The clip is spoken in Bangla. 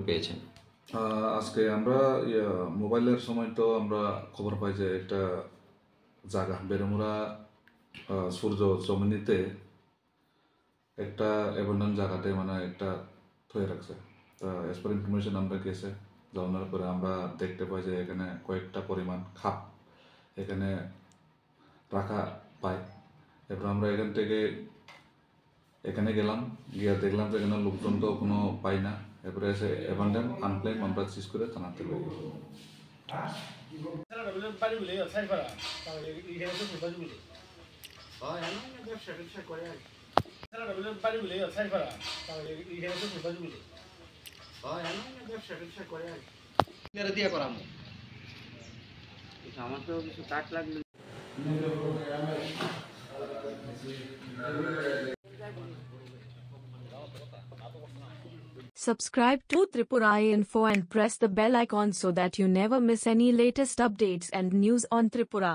পেয়েছেন? আজকে আমরা মোবাইলের সময় তো আমরা খবর পাই যে একটা জায়গা বেরমুরা সূর্য জমিনিতে একটা অ্যাবান্ডন জায়গাতে মানে একটা থয়ে রাখছে। তা অ্যাজ পার ইনফরমেশন আমরা গেছে যাওয়ার পরে আমরা দেখতে পাই যে এখানে কয়েকটা পরিমাণ খাপ এখানে রাখা পায়। এরপর আমরা এখান থেকে এখানে গেলাম, গিয়ে দেখলাম যে এখানে লোকজন তো কোনো পাই না। এরপরে এসে অ্যাবান্ডন আনপ্লেন আমরা চিজ করে থানাতে পাই। বাড়ি বলে সাইফারা তাহলে এইখানে তো বাড়ি বলে হয় এমন না ব্যবসা ট্যাবসা করে আর বাড়ি বলে সাইফারা তাহলে এইখানে তো বাড়ি বলে হয় এমন না ব্যবসা ট্যাবসা করে আর মেরে দিয়ে করামো আমার তো কিছু কাট লাগলো। Subscribe to Tripura Info and press the bell icon so that you never miss any latest updates and news on Tripura.